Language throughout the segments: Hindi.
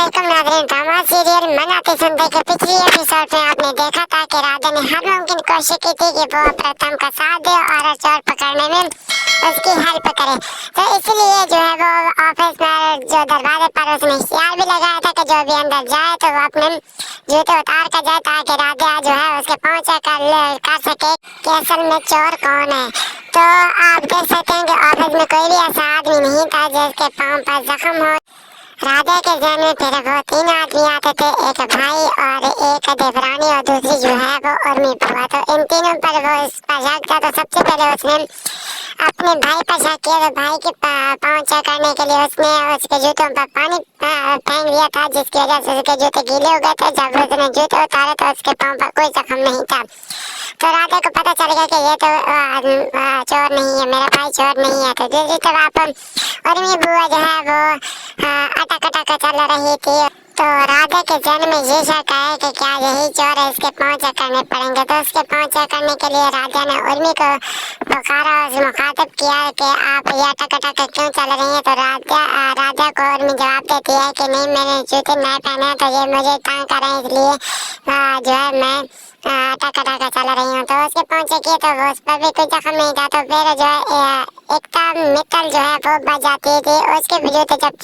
अस्सलामुअलैकुम नाज़रीन। ड्रामा सीरियल मन आते सुनते के पिछली एपिसोड में आपने देखा था कि राधा ने हर मुमकिन कोशिश की थी कि वो प्रथम का साथ दे और चोर पकड़ने में उसकी हेल्प करे। तो इसलिए जो है वो ऑफिस में जो दरवाजे पर उसने इश्तिहार भी लगाया था कि जो भी अंदर जाए तो वो अपने जूते उतार कर जाए ताकि राधा जो है उसके पहुंच कर सके कि असल में चोर कौन है। तो आप देख सकते हैं कि ऑफिस में कोई भी ऐसा आदमी नहीं था जिसके पाँव पर जख्म हो। राधा के जहन में फिर वो तीन आदमी आते थे, एक भाई और एक देवरानी और दूसरी जो है वो उर्मी बुआ। तो इन तीनों पर वो इस पर शक था। तो सबसे पहले उसने अपने भाई पर शक किया। तो भाई के पाँव चेक करने के लिए उसने उसके जूतों पर पानी फेंक दिया था, जिसकी वजह से उसके जूते गीले हो गए थे। जब उसने जूते उतारे तो उसके पाँव पर कोई जख्म नहीं था। तो राधा को पता चल गया कि ये तो चोर नहीं है, मेरा भाई चोर नहीं है। तो दूसरी तरफ उर्मी बुआ जो है वो अटक अटक चल रही थी। तो राधा के जन्म में ये शक आया कि क्या यही चोर है, इसके पाँव चेक करने पड़ेंगे। तो उसके पाँव चेक करने के लिए राधा ने उर्मी को पुकारा और मुखातिब किया कि आप ये अटक अटक क्यों चल रही हैं। तो राधा को उर्मी जवाब देती है कि नहीं, मैंने जूते नहीं पहने तो ये मुझे तंग कर रहे हैं, इसलिए जो है मैं अटक अटक चल रही हूँ। तो उसके पाँव चेक किए तो उस पर भी कोई जख्म नहीं था। तो फिर जो है एकता मित्तल जो है वो बच जाती थी। उसके जूते जब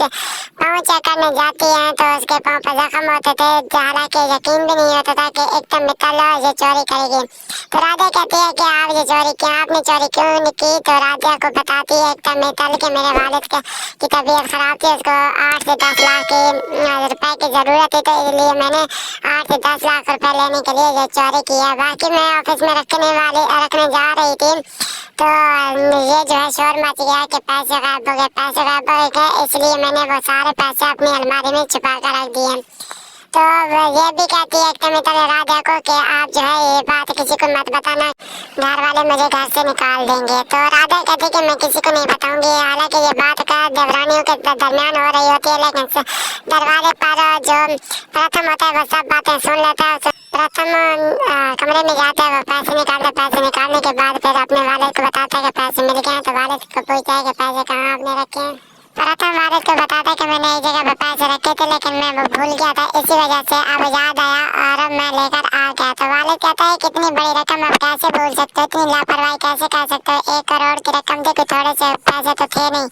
पाँव चेक करने जाती हैं तो उसके पाँव पर जख्म होते थे। हालांकि यकीन भी नहीं होता था कि एकता मित्तल ये चोरी करेगी। तो राधा कहती है कि आप ये चोरी क्यों, आपने चोरी क्यों नहीं की। तो राधा को बताती है एकता मित्तल कि मेरे वालिद की तबीयत खराब थी, उसको 8 से 10 लाख रुपए की जरूरत थी, तो इसलिए मैंने 8 से 10 लाख रुपए लेने के लिए ये चोरी किया। बाकी मैं ऑफिस में रखने जा रही थी तो ये जो है शोर मच गया कि पैसे गायब हो गए, इसलिए मैंने वो सारे पैसे अपनी अलमारी में छुपा कर रख दिए। तो ये भी कहती है एकता मित्तल राधा को कि आप जो है ये बात किसी को मत बताना, घर वाले मुझे घर से निकाल देंगे। तो राधा कहती है कि मैं किसी को नहीं बताऊंगी। हालांकि ये बात का देवरानियों के दरमियान हो रही होती है, लेकिन दरवाजे पर जो प्रथम होता है वो सब बातें सुन लेता है। प्रथम कमरे में जाता है, वो पैसे निकालता है। पैसे निकालने के बाद फिर अपने वालिद को बताता है कि पैसे मिल गए हैं। तो वालिद को पूछता है कि पैसे कहाँ आपने रखे हैं। प्रथम वालिद को बताता है कि मैंने एक जगह पर पैसे रखे थे लेकिन मैं वो भूल गया था, इसी वजह से अब याद आया और अब मैं लेकर आ गया। तो वालिद कहता है कितनी बड़ी रकम आप कैसे भूल सकते हो, इतनी लापरवाही कैसे कर सकते हो, 1 करोड़ की रकम थी, कोई थोड़े से पैसे तो थे नहीं।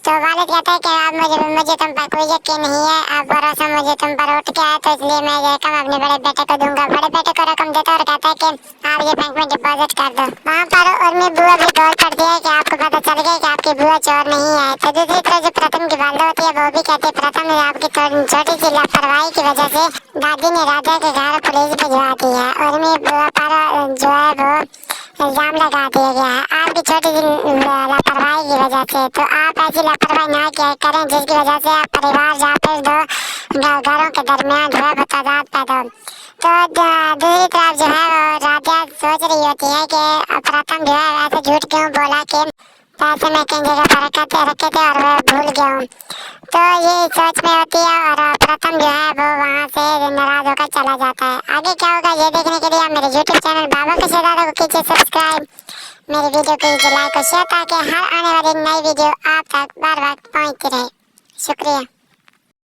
तो वालिद कहता है कि आप मुझे तुम पर कोई यकीन नहीं है, आप भरोसा मुझे तुम पर उठ गया है, तो इसलिए मैं ये रकम अपने बड़े बेटे को दूंगा। बड़े बेटे को रकम देता और कहता है कि आप ये बैंक में डिपॉजिट कर दो। वहाँ पर उर्मी बुआ भी डोल पड़ती है कि आपको पता चल गया कि आपकी बुआ चोर नहीं है। तो दूसरी तरफ जो प्रथम की वालिदा होती है वो भी कहती है प्रथम ने आपकी छोटी सी लापरवाही की वजह से दादी ने राधा के घर पुलिस भिजवा दी है। उर्मी बुआ पर जो है वो इल्जाम लगा दिया गया है आपकी छोटी सी लापरवाही की वजह से। तो आप ऐसी लापरवाही ना किया करें जिसकी वजह से आप परिवार या फिर दो घरों के दरमियान जो है वो तजाद पैदा हो। तो दूसरी तरफ जो है वो राधा सोच रही होती है कि प्रथम जो है ऐसे झूठ क्यों बोला कि पैसे मैं कई जगह पर रखे थे और मैं भूल गया हूँ। तो ये सोच में होती है और प्रथम जो है वो वहाँ से नाराज होकर चला जाता है। आगे क्या होगा ये देखने के लिए आप मेरे YouTube चैनल बाबा के शहजादा को कीजिए सब्सक्राइब, मेरी वीडियो को कीजिए लाइक और शेयर ताकि हर आने वाली नई वीडियो आप तक बार बार पहुँचती रहे। शुक्रिया।